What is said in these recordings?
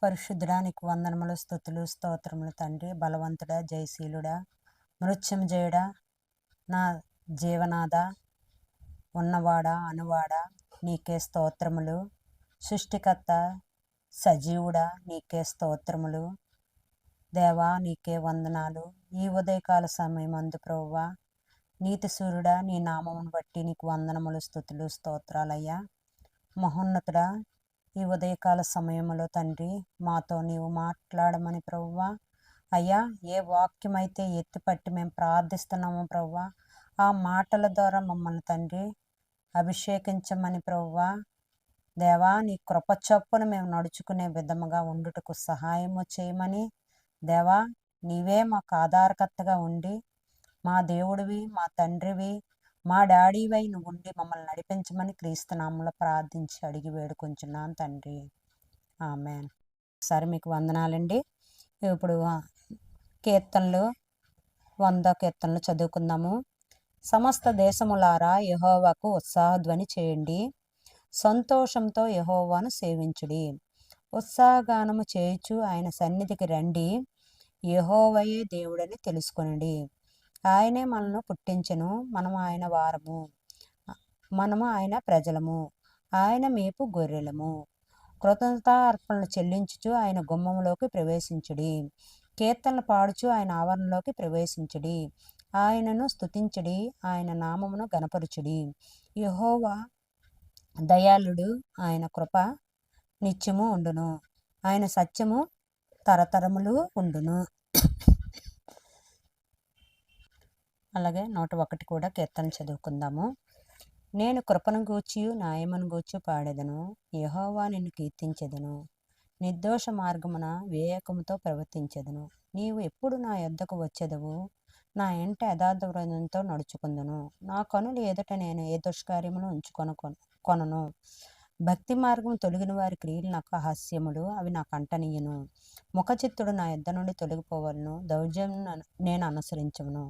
పరిశుద్ధుడానికి వందనములు, స్తుతులు, స్తోత్రములు తండ్రి. బలవంతుడా, జయశీలుడా, మృత్యుంజయుడా, నా జీవనాథ, ఉన్నవాడా, అనువాడా, నీకే స్తోత్రములు. సృష్టికర్త, సజీవుడా, నీకే స్తోత్రములు. దేవా, నీకే వందనాలు. ఈ ఉదయకాల సమయం అందు ప్రభువా, నీతి సూర్యుడా, నీ నామమును బట్టి నీకు వందనములు, స్తుతులు, స్తోత్రాలయ్యా. మహోన్నతుడా, ఈ ఉదయకాల సమయంలో తండ్రి మాతో నీవు మాట్లాడమని ప్రభువా, అయ్యా, ఏ వాక్యమైతే ఎత్తిపట్టి మేము ప్రార్థిస్తున్నామో ప్రభువా, ఆ మాటల ద్వారా మమ్మల్ని తండ్రి అభిషేకించమని ప్రభువా, దేవా, నీ కృప చొప్పున మేము నడుచుకునే విధముగా ఉండుటకు సహాయము చేయమని, దేవా, నీవే మాకు ఆధారకర్తగా ఉండి, మా దేవుడివి, మా తండ్రివి, మా డాడీవై నువ్వు ఉండి మమ్మల్ని నడిపించమని క్రీస్తునామంలో ప్రార్థించి అడిగి వేడుకుంటున్నాను తండ్రి. ఆమెన్. సరే, మీకు వందనాలండి. ఇప్పుడు కీర్తనలు 100 కీర్తనలు చదువుకుందాము. సమస్త దేశములారా యెహోవాకు ఉత్సాహధ్వని చేయండి, సంతోషంతో యెహోవాను సేవించుడి. ఉత్సాహగానము చేయుచు ఆయన సన్నిధికి రండి, యెహోవాయే దేవుడని తెలుసుకొనండి. ఆయనే మనను పుట్టించెను, మనము ఆయన వారము, మనము ఆయన ప్రజలము, ఆయన మేపు గొర్రెలము. కృతజ్ఞతార్పణలు చెల్లించుచు ఆయన గుమ్మములోకి ప్రవేశించుడి, కీర్తనలు పాడుచు ఆయన ఆవరణలోకి ప్రవేశించుడి. ఆయనను స్తుతించుడి, ఆయన నామమును గణపరచుడి. యెహోవా దయాళుడు, ఆయన కృప నిత్యము ఉండును, ఆయన సత్యము తరతరములు ఉండును. అలాగే 101 కూడా కీర్తన చదువుకుందాము. నేను కృపను గూర్చియు న్యాయమును గూర్చి పాడెదను, యెహోవా నిన్ను కీర్తించెదను. నిర్దోష మార్గమున వివేకముతో ప్రవర్తించెదను. నీవు ఎప్పుడు నా యొద్దకు వచ్చెదవు? నా ఎంట యథార్థ హృదయంతో నడుచుకుందును. నా కనులు ఎదుట నేను ఏ దుష్కార్యమును కొనను. భక్తి మార్గం తొలగిన వారి క్రియలు నాకు హాస్యములు, అవి నాకు అంటనీయను. ముఖచిత్తుడు నా యొద్ద నుండి తొలగిపోవలను, దౌర్జన్యం నేను అనుసరించను.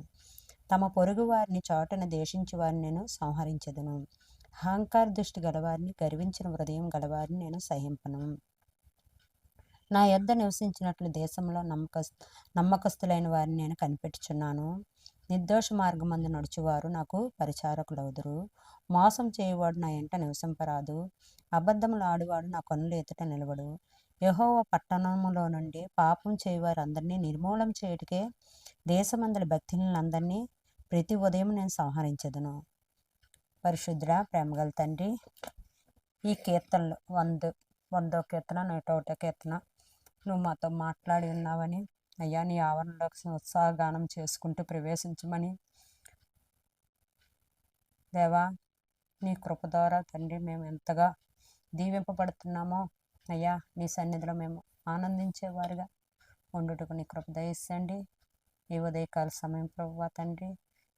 తమ పొరుగు వారిని చాటున దేశించి వారిని నేను సంహరించెదను. అహంకార దృష్టి గలవారిని, గర్వించిన హృదయం గలవారిని నేను సహింపను. నా యొద్ద నివసించినట్లు దేశంలో నమ్మకస్తులైన వారిని నేను కనిపెట్టుచున్నాను. నిర్దోష మార్గమందు నడుచువారు నాకు పరిచారకులవుదురు. మోసం చేయువాడు నా ఎంట నివసింపరాదు. అబద్ధములు ఆడువాడు నా కన్నుల ఎదుట నిలబడు. యెహోవా పట్టణములో నుండి పాపం చేయువారందరినీ నిర్మూలం చేయుటకే దేశమందలి భక్తులందరినీ ప్రతి ఉదయం నేను సంహరించెదను. పరిశుద్ధ ప్రేమగల తండ్రి, ఈ కీర్తనలు 100వ కీర్తన, 101వ కీర్తన నువ్వు మాతో మాట్లాడి ఉన్నావని, అయ్యా, నీ ఆవరణలోకి ఉత్సాహగానం చేసుకుంటూ ప్రవేశించమని, దేవా, నీ కృప ద్వారా తండ్రి మేము ఎంతగా దీవింపబడుతున్నామో, అయ్యా, నీ సన్నిధిలో మేము ఆనందించేవారుగా ఉండుటకు నీ కృప దయచేయండి. ఈ ఉదయకాల సమయం ప్రభువా తండ్రి,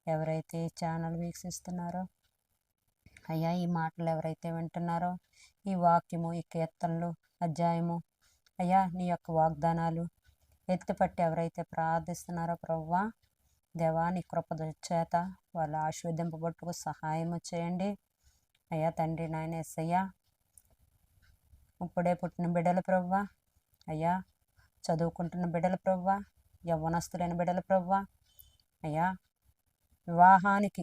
ఎవరైతే ఈ ఛానల్ వీక్షిస్తున్నారో, అయ్యా, ఈ మాటలు ఎవరైతే వింటున్నారో, ఈ వాక్యము, ఈ కీర్తనలు, అధ్యాయము, అయ్యా, నీ యొక్క వాగ్దానాలు ఎత్తిపట్టి ఎవరైతే ప్రార్థిస్తున్నారో ప్రభువా, దేవా, నీ కృప చేత వాళ్ళు ఆశీర్వదింపబట్టుకు సహాయము చేయండి. అయ్యా తండ్రి, నాయన యేసయ్యా, ఇప్పుడే పుట్టిన బిడ్డలు ప్రభువా, అయ్యా, చదువుకుంటున్న బిడ్డలు ప్రభువా, యవ్వనస్తులైన బిడ్డలు ప్రభువా, అయ్యా, వివాహానికి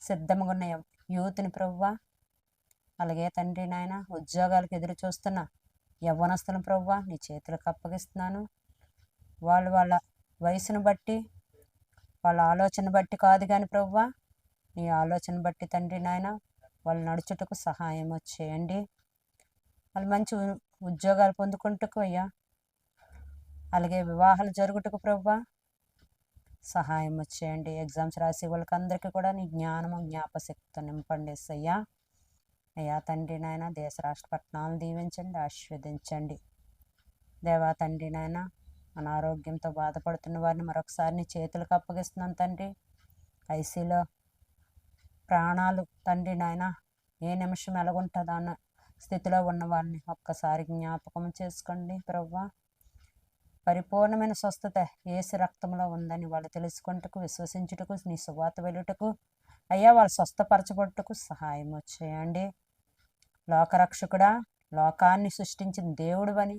సిద్ధంగా ఉన్న యూత్ని ప్రభువా, అలాగే తండ్రి నాయన ఉద్యోగాలకు ఎదురు చూస్తున్న యవ్వనస్తులను ప్రభువా నీ చేతులకు అప్పగిస్తున్నాను. వాళ్ళ వయసును బట్టి, వాళ్ళ ఆలోచన బట్టి కాదు కానీ ప్రభువా, నీ ఆలోచన బట్టి తండ్రి నాయన వాళ్ళు నడుచుటకు సహాయం చేయండి. వాళ్ళు మంచి ఉద్యోగాలు పొందుకుంటకు అయ్యా, అలాగే వివాహాలు జరుగుటకు ప్రభువా సహాయం చేయండి. ఎగ్జామ్స్ రాసే వాళ్ళకి అందరికీ కూడా నీ జ్ఞానము, జ్ఞాపశక్తితో నింపండి అయ్యా. అయ్యా తండ్రి నాయన దేశ రాష్ట్ర పట్టణాలను దీవించండి, ఆశీర్వదించండి. దేవా తండ్రి నాయన అనారోగ్యంతో బాధపడుతున్న వారిని మరొకసారి నీ చేతులకు అప్పగిస్తున్నాను తండ్రి. ఐసీలో ప్రాణాలు తండ్రి నాయన ఏ నిమిషం ఎలాగుంటుందో అన్న స్థితిలో ఉన్న వారిని ఒక్కసారి జ్ఞాపకం చేసుకోండి ప్రభువా. పరిపూర్ణమైన స్వస్థత యేసు రక్తంలో ఉందని వాళ్ళు తెలుసుకుంటకు, విశ్వసించుటకు, నీ సువార్త వెళ్ళుటకు, అయ్యా, వాళ్ళు స్వస్థపరచబట్టుకు సహాయం చేయండి. లోకరక్షకుడా, లోకాన్ని సృష్టించిన దేవుడివని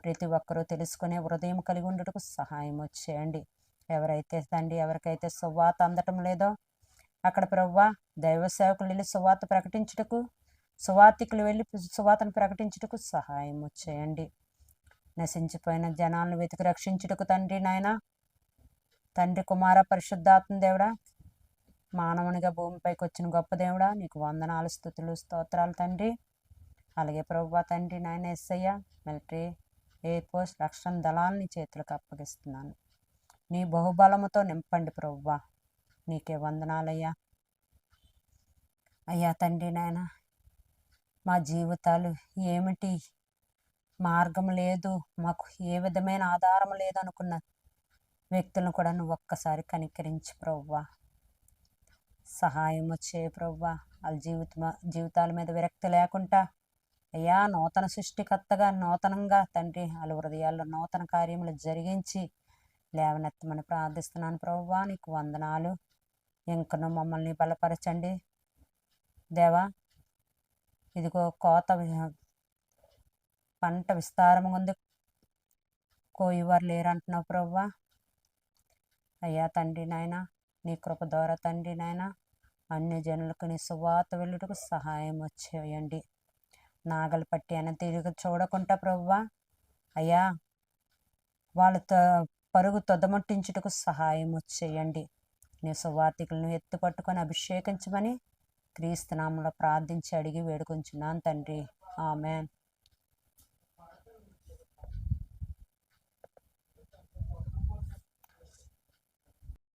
ప్రతి ఒక్కరూ తెలుసుకునే హృదయం కలిగి ఉండటకు సహాయం చేయండి. ఎవరైతే తండ్రి ఎవరికైతే సువార్త అందటం లేదో అక్కడ ప్రభువా దైవ సేవకులు వెళ్ళి సువార్త ప్రకటించుటకు, సువార్తికులు వెళ్ళి సువార్తను ప్రకటించుటకు సహాయం చేయండి. నశించిపోయిన జనాలను వెతికి రక్షించుటకు తండ్రి నాయన, తండ్రి కుమార పరిశుద్ధాత్మ దేవుడా, మానవునిగా భూమిపైకి వచ్చిన గొప్ప దేవుడా, నీకు వందనాలు, స్తుతులు, స్తోత్రాలు తండ్రి. అలాగే ప్రభువా తండ్రి నాయన యేసయ్య, మిలిటరీ, ఎయిర్ ఫోర్స్, రక్షణ దళాలని చేతులకు అప్పగిస్తున్నాను. నీ బహుబలముతో నింపండి ప్రభువా. నీకే వందనాలయ్యా. అయ్యా తండ్రి నాయన, మా జీవితాలు ఏమిటి, మార్గం లేదు, మాకు ఏ విధమైన ఆధారం లేదనుకున్న వ్యక్తులను కూడా నువ్వు ఒక్కసారి కనికరించి ప్రభువా సహాయం చేయ ప్రభువా. వాళ్ళ జీవితాల మీద విరక్తి లేకుండా అయ్యా నూతన సృష్టికర్తగా నూతనంగా తండ్రి వాళ్ళ హృదయాల్లో నూతన కార్యములు జరిగించి లేవనెత్తమని ప్రార్థిస్తున్నాను ప్రభువా. నీకు వందనాలు. ఇంకను మమ్మల్ని బలపరచండి దేవా. ఇదిగో పంట విస్తారంగా ఉంది, కోయివారు లేరంటున్నావు ప్రభువా. అయ్యా తండ్రి నాయన, నీ కృప ద్వారా తండ్రి నాయన అన్ని జనులకు నీ సువార్త వెళ్ళుటకు సహాయం చేయండి. నాగలు పట్టి అని తిరిగి చూడకుండా ప్రభువా అయ్యా వాళ్ళ పరుగు తొదముట్టించుటకు సహాయం చేయండి. నీ సువార్తికులను ఎత్తుపట్టుకొని అభిషేకించమని క్రీస్తునామంలో ప్రార్థించి అడిగి వేడుకొంచున్నాను తండ్రి. ఆమెన్.